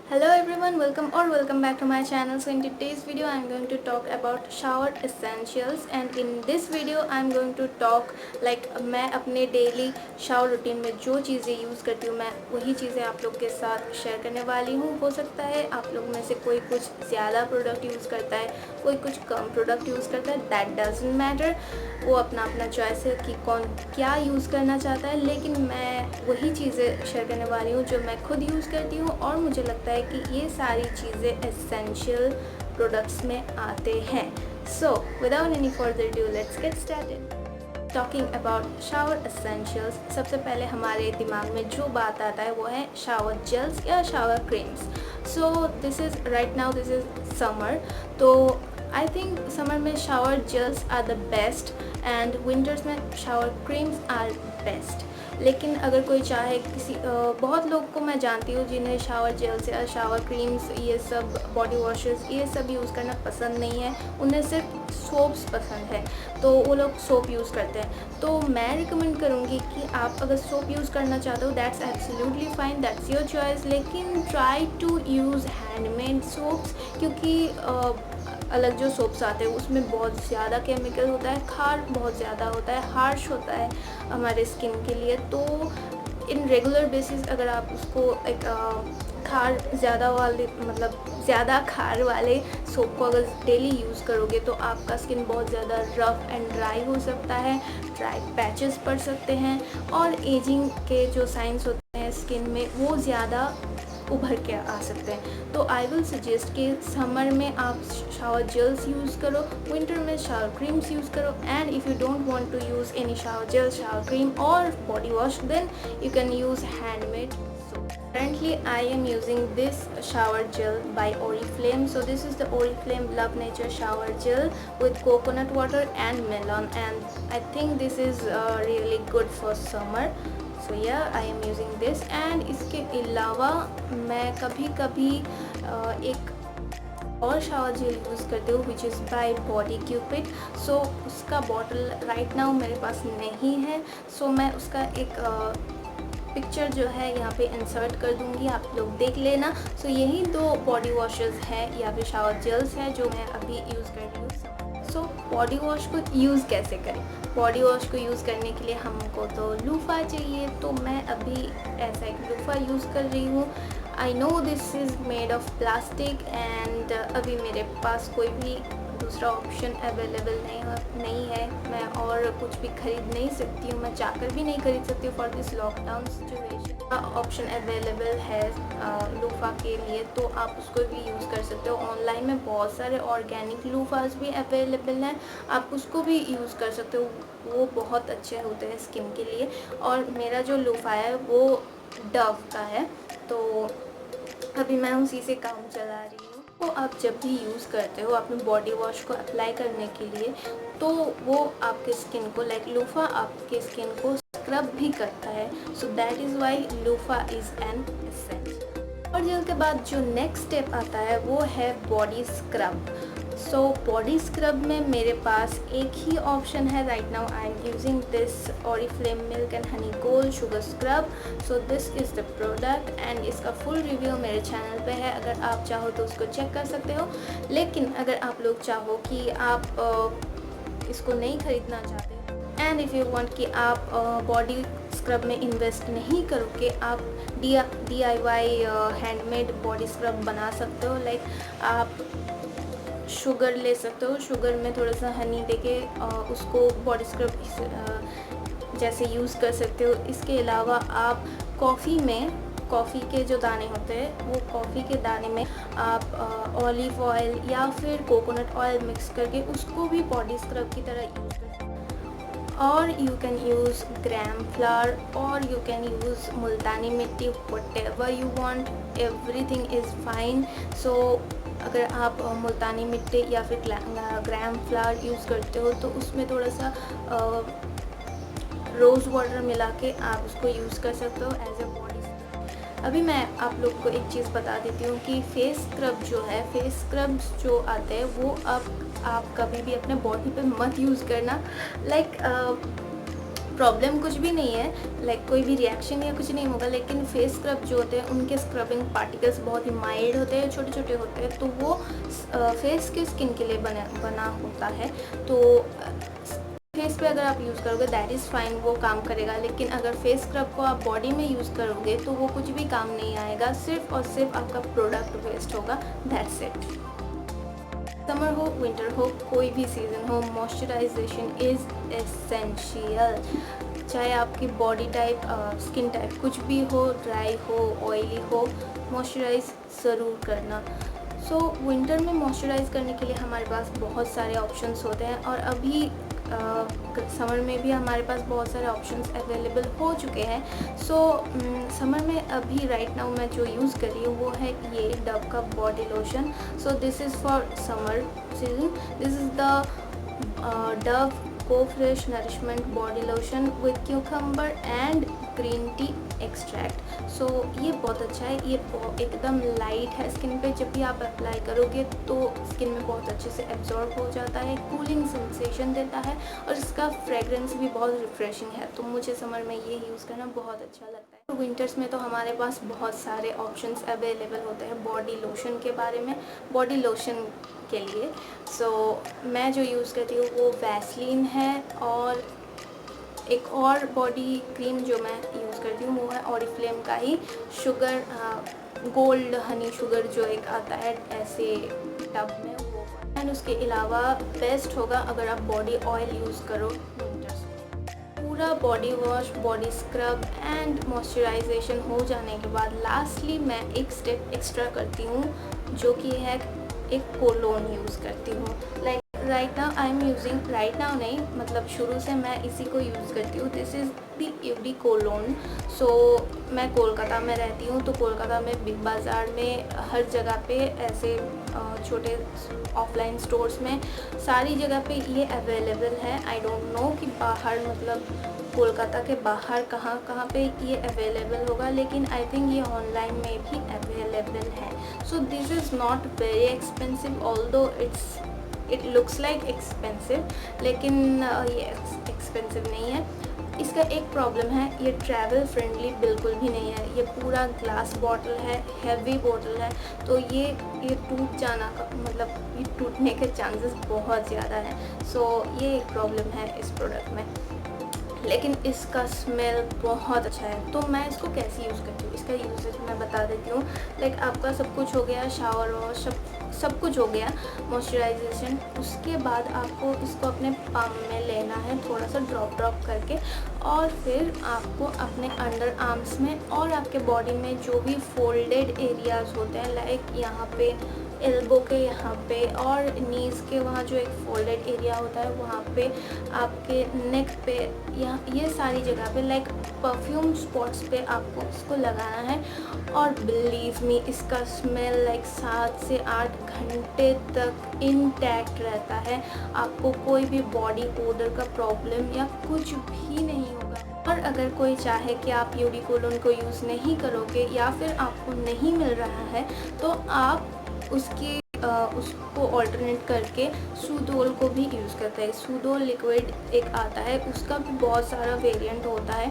Hello everyone, welcome back to my channel. So in today's video I'm going to talk about shower essentials, and in this video I'm going to talk like मैं अपने daily shower routine में जो चीज़ें use करती हूँ मैं वही चीज़ें आप लोग के साथ शेयर करने वाली हूँ। हो सकता है आप लोग में से कोई कुछ ज़्यादा प्रोडक्ट यूज़ करता है, कोई कुछ कम प्रोडक्ट यूज़ करता है, दैट डजंट मैटर। वो अपना अपना चॉइस है कि कौन क्या यूज़ करना चाहता है, लेकिन मैं वही चीज़ें शेयर करने वाली हूँ जो मैं खुद यूज़ करती हूँ और मुझे लगता है कि ये सारी चीज़ें एसेंशियल प्रोडक्ट्स में आते हैं। So without any further due let's get started. Talking about shower essentials, सबसे पहले हमारे दिमाग में जो बात आता है वो है शावर जेल्स या shower creams. So this is right now this is summer, तो आई थिंक समर में shower gels are the best and winters में शावर क्रीम्स आर बेस्ट। लेकिन अगर कोई चाहे बहुत लोग को मैं जानती हूँ जिन्हें शावर जेल्स या शावर क्रीम्स ये सब बॉडी वॉशेस ये सब यूज़ करना पसंद नहीं है, उन्हें सिर्फ सोप्स पसंद है, तो वो लोग सोप यूज़ करते हैं। तो मैं रिकमेंड करूँगी कि आप अगर सोप यूज़ करना चाहते हो that's absolutely fine, that's your choice, लेकिन try to use handmade soaps, क्योंकि अलग जो सोप्स आते हैं उसमें बहुत ज़्यादा केमिकल होता है, खार बहुत ज़्यादा होता है, हार्श होता है हमारे स्किन के लिए। तो इन रेगुलर बेसिस अगर आप उसको एक खार ज़्यादा वाले मतलब ज़्यादा खार वाले सोप को अगर डेली यूज़ करोगे तो आपका स्किन बहुत ज़्यादा रफ़ एंड ड्राई हो सकता है, ड्राई पैचेस पड़ सकते हैं और एजिंग के जो साइंस होते हैं स्किन में वो ज़्यादा उभर के आ सकते हैं। तो आई विल सजेस्ट कि समर में आप शावर जेल्स यूज़ करो, विंटर में शावर क्रीम्स यूज़ करो, and if you don't want to use any shower gel, shower cream or body wash, then you can use handmade soap. Currently I am using this shower gel by Oriflame. So this is the Oriflame Love Nature shower gel with coconut water and melon, and I think this is really good for summer. So yeah, I am using this, and इसके अलावा मैं कभी कभी एक और shower gel use करती हूँ which is by Body Cupid. So उसका बॉटल राइट नाउ मेरे पास नहीं है, सो मैं उसका एक पिक्चर जो है यहाँ पे इंसर्ट कर दूँगी, आप लोग देख लेना। सो यही दो बॉडी वॉशेस हैं या फिर शावर जेल्स हैं जो मैं अभी यूज़ कर रही हूँ। सो बॉडी वॉश को यूज़ कैसे करें? बॉडी वॉश को यूज़ करने के लिए हमको तो लूफ़ा चाहिए, तो मैं अभी ऐसा एक लूफ़ा यूज़ कर रही हूँ। I know this is made of plastic and अभी मेरे पास कोई भी दूसरा ऑप्शन अवेलेबल नहीं है, मैं और कुछ भी ख़रीद नहीं सकती हूँ, मैं चाहकर भी नहीं खरीद सकती हूँ for this lockdown situation. Option available है लूफ़ा के लिए, तो आप उसको भी यूज़ कर सकते हो। ऑनलाइन में बहुत सारे ऑर्गेनिक लूफ़ास भी अवेलेबल हैं, आप उसको भी यूज़ कर सकते हो, वो बहुत अच्छे होते हैं स्किन के लिए। और मेरा जो लूफ़ा है वो डव का है, तो अभी मैं उसी से काम चला रही हूँ। तो आप जब भी यूज़ करते हो अपने बॉडी वॉश को अप्लाई करने के लिए, तो वो आपके स्किन को लाइक लूफ़ा आपके स्किन को स्क्रब भी करता है। So that is why loofah is an essential. और जेल के बाद जो नेक्स्ट स्टेप आता है वो है body scrub. So body scrub में मेरे पास एक ही ऑप्शन है right now. I am using this Oriflame milk and honey gold sugar scrub. So this is the product and इसका फुल रिव्यू मेरे चैनल पे है, अगर आप चाहो तो उसको चेक कर सकते हो। लेकिन अगर आप लोग चाहो कि आप इसको नहीं ख़रीदना चाहते एंड इफ़ यू वांट कि आप बॉडी स्क्रब में इन्वेस्ट नहीं करोगे, आप DIY हैंडमेड बॉडी स्क्रब बना सकते हो। लाइक आप शुगर ले सकते हो, शुगर में थोड़ा सा हनी देके उसको बॉडी स्क्रब जैसे यूज़ कर सकते हो। इसके अलावा आप कॉफ़ी के जो दाने होते हैं वो कॉफ़ी के दाने में आप ऑलिव ऑयल या फिर कोकोनट ऑयल मिक्स करके उसको भी बॉडी स्क्रब की तरह यूज़ कर सकते हो। और you can use gram flour और you can use multani mitti, whatever you want, everything is fine. So अगर आप मुल्तानी मिट्टी या फिर ग्राम फ्लावर यूज़ करते हो तो उसमें थोड़ा सा रोज़ वाटर मिला के आप उसको यूज़ कर सकते हो एज ए बॉडी। अभी मैं आप लोग को एक चीज़ बता देती हूँ कि फेस स्क्रब जो आते हैं वो आप कभी भी अपने बॉडी पे मत यूज़ करना। लाइक प्रॉब्लम कुछ भी नहीं है, लाइक कोई भी रिएक्शन या कुछ नहीं होगा, लेकिन फेस स्क्रब जो होते हैं उनके स्क्रबिंग पार्टिकल्स बहुत ही माइल्ड होते हैं, छोटे छोटे होते हैं, तो वो फेस के स्किन के लिए बना होता है। तो फेस पे अगर आप यूज़ करोगे दैट इज़ फाइन, वो काम करेगा। लेकिन अगर फेस स्क्रब को आप बॉडी में यूज़ करोगे तो वो कुछ भी काम नहीं आएगा, सिर्फ और सिर्फ आपका प्रोडक्ट वेस्ट होगा, दैट्स इट। समर हो विंटर हो कोई भी सीज़न हो, मॉइस्चराइजेशन इज़ एसेंशियल। चाहे आपकी बॉडी टाइप स्किन टाइप कुछ भी हो, ड्राई हो ऑयली हो, मॉइस्चराइज ज़रूर करना। सो विंटर में मॉइस्चराइज़ करने के लिए हमारे पास बहुत सारे ऑप्शंस होते हैं, और अभी समर में भी हमारे पास बहुत सारे ऑप्शंस अवेलेबल हो चुके हैं। सो समर में अभी राइट नाउ मैं जो यूज़ कर रही हूँ वो है ये डव का body lotion. So this is for summer season. This is the Dove go fresh nourishment body lotion with cucumber and green tea extract. So ये बहुत अच्छा है, ये एकदम लाइट है स्किन पे, जब भी आप अप्लाई करोगे तो स्किन में बहुत अच्छे से एब्जॉर्ब हो जाता है, कूलिंग सेंसेशन देता है, और इसका फ्रेगरेंस भी बहुत रिफ्रेशिंग है। तो मुझे समर में ये यूज़ करना बहुत अच्छा लगता है। तो विंटर्स में तो हमारे पास बहुत सारे ऑप्शंस अवेलेबल होते हैं बॉडी लोशन के बारे में, बॉडी लोशन के लिए। सो मैं जो यूज़ करती हूँ वो वैसलीन है, और एक और बॉडी क्रीम जो मैं यूज़ करती हूँ वो है ऑरिफ्लेम का ही शुगर गोल्ड हनी शुगर, जो एक आता है ऐसे टब में, वो। एंड उसके अलावा बेस्ट होगा अगर आप बॉडी ऑयल यूज़ करो विंटर्स में। पूरा body wash, body scrub and moisturisation हो जाने के बाद लास्टली मैं एक स्टेप एक्स्ट्रा करती हूँ, जो कि है एक कोलोन यूज़ करती हूँ। Like right now I am using, right now नहीं मतलब शुरू से मैं इसी को यूज़ करती हूँ। This is the eau de cologne. So मैं कोलकाता में रहती हूँ, तो कोलकाता में बिग बाज़ार में हर जगह पे ऐसे छोटे ऑफलाइन स्टोर्स में सारी जगह पे ये अवेलेबल है। आई डोंट नो कि बाहर मतलब कोलकाता के बाहर कहाँ कहाँ पे ये अवेलेबल होगा, लेकिन आई थिंक ये ऑनलाइन में भी अवेलेबल है। सो this is not very expensive, although it looks like expensive, लेकिन ये एक्सपेंसिव नहीं है। इसका एक प्रॉब्लम है, ये ट्रैवल फ्रेंडली बिल्कुल भी नहीं है। ये पूरा ग्लास बॉटल है, हैवी बॉटल है, तो ये टूट जाना का मतलब ये टूटने के चांसेस बहुत ज़्यादा हैं। सो ये एक प्रॉब्लम है इस प्रोडक्ट में, लेकिन इसका स्मेल बहुत अच्छा है। तो मैं इसको कैसे यूज़ करती हूँ, इसका यूजेज मैं बता देती हूँ। लाइक आपका सब कुछ हो गया, शावर वॉश सब कुछ हो गया, मॉइस्चराइजेशन, उसके बाद आपको इसको अपने पाम में लेना है थोड़ा सा ड्रॉप करके, और फिर आपको अपने अंडर आर्म्स में और आपके बॉडी में जो भी फोल्डेड एरियाज़ होते हैं, लाइक यहाँ पे एल्बो के यहाँ पे और नीज़ के वहाँ जो एक फोल्डेड एरिया होता है वहाँ पे, आपके नेक पे, यहाँ ये सारी जगह पे लाइक परफ्यूम स्पॉट्स पे आपको इसको लगाना है। और बिलीव मी इसका स्मेल लाइक 7 से 8 घंटे तक इंटैक्ट रहता है। आपको कोई भी बॉडी ओडर का प्रॉब्लम या कुछ भी नहीं होगा। और अगर कोई चाहे कि आप यूडी कोलोन को यूज़ नहीं करोगे या फिर आपको नहीं मिल रहा है, तो आप उसको ऑल्टरनेट करके सूडोल को भी यूज़ करते हैं। सूडोल लिक्विड एक आता है, उसका भी बहुत सारा वेरिएंट होता है।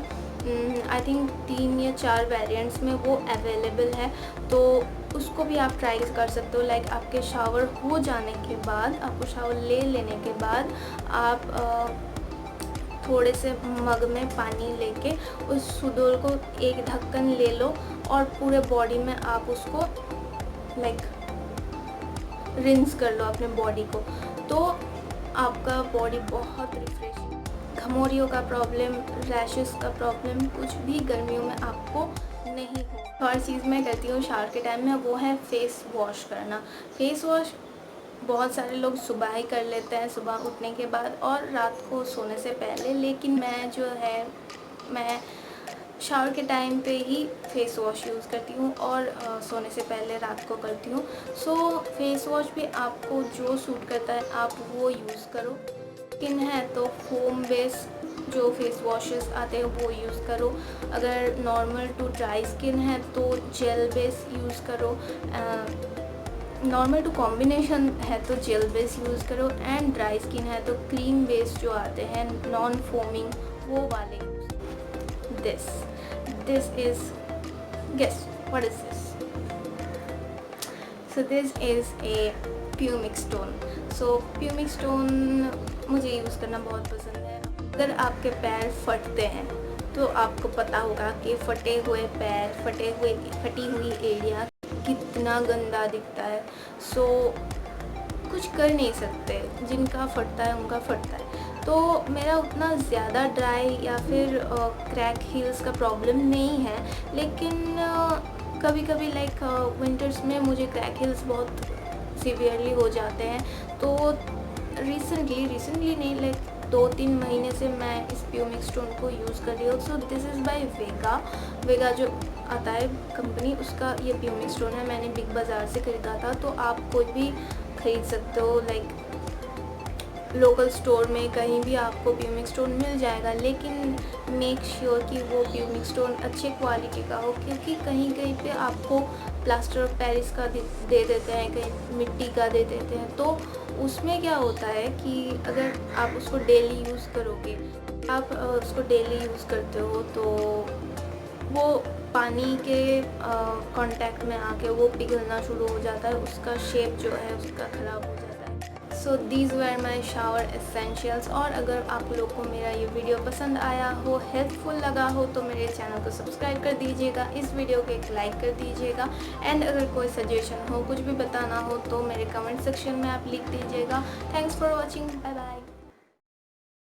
आई थिंक 3 या 4 वेरिएंट्स में वो अवेलेबल है, तो उसको भी आप ट्राई कर सकते हो। लाइक आपके शावर हो जाने के बाद, आपको शावर ले लेने के बाद आप थोड़े से मग में पानी लेके उस सूडोल को एक ढक्कन ले लो और पूरे बॉडी में आप उसको लाइक रिंस कर लो अपने बॉडी को, तो आपका बॉडी बहुत रिफ्रेशिंग। घमौरियों का प्रॉब्लम, रैशेस का प्रॉब्लम कुछ भी गर्मियों में आपको नहीं हो। और चीज़ मैं करती हूँ शावर के टाइम में, वो है फेस वॉश करना। फेस वॉश बहुत सारे लोग सुबह ही कर लेते हैं, सुबह उठने के बाद और रात को सोने से पहले, लेकिन मैं जो है मैं शावर के टाइम पे ही फेस वॉश यूज़ करती हूँ और सोने से पहले रात को करती हूँ। सो फेस वॉश भी आपको जो सूट करता है आप वो यूज़ करो। स्किन है तो फोम बेस जो फेस वॉशेस आते हैं वो यूज़ करो। अगर नॉर्मल टू ड्राई स्किन है तो जेल बेस यूज़ करो। नॉर्मल टू कॉम्बिनेशन है तो जेल बेस यूज़ करो, एंड ड्राई स्किन है तो क्रीम बेस जो आते हैं नॉन फोमिंग वो वाले use. This is, guess what is this? So this is a pumice stone. So pumice stone मुझे यूज़ करना बहुत पसंद है। अगर आपके पैर फटते हैं तो आपको पता होगा कि फटे हुए पैर, फटी हुई एरिया कितना गंदा दिखता है। सो कुछ कर नहीं सकते, जिनका फटता है उनका फटता है। तो मेरा उतना ज़्यादा ड्राई या फिर क्रैक हील्स का प्रॉब्लम नहीं है, लेकिन कभी कभी लाइक विंटर्स में मुझे क्रैक हील्स बहुत सीवियरली हो जाते हैं। तो रिसेंटली नहीं, लाइक 2-3 महीने से मैं इस प्यूमिक स्टोन को यूज़ कर रही हूँ। सो दिस इज़ बाय वेगा जो आता है कंपनी, उसका ये प्यूमिक स्टोन है। मैंने बिग बाज़ार से ख़रीदा था, तो आप कोई भी ख़रीद सकते हो, लाइक लोकल स्टोर में कहीं भी आपको प्यूमिक स्टोन मिल जाएगा। लेकिन मेक श्योर कि वो प्यूमिक स्टोन अच्छे क्वालिटी का हो, क्योंकि कहीं कहीं पे आपको प्लास्टर ऑफ पेरिस का दे देते हैं, कहीं मिट्टी का दे देते हैं। तो उसमें क्या होता है कि अगर आप उसको डेली यूज़ करोगे, आप उसको डेली यूज़ करते हो, तो वो पानी के कांटेक्ट में आके वो पिघलना शुरू हो जाता है, उसका शेप जो है उसका ख़राब हो जाता है। So these were my shower essentials. और अगर आप लोग को मेरा ये वीडियो पसंद आया हो, हेल्पफुल लगा हो, तो मेरे चैनल को सब्सक्राइब कर दीजिएगा, इस वीडियो को एक लाइक कर दीजिएगा। एंड अगर कोई सजेशन हो, कुछ भी बताना हो, तो मेरे कमेंट सेक्शन में आप लिख दीजिएगा। Thanks for watching, bye bye.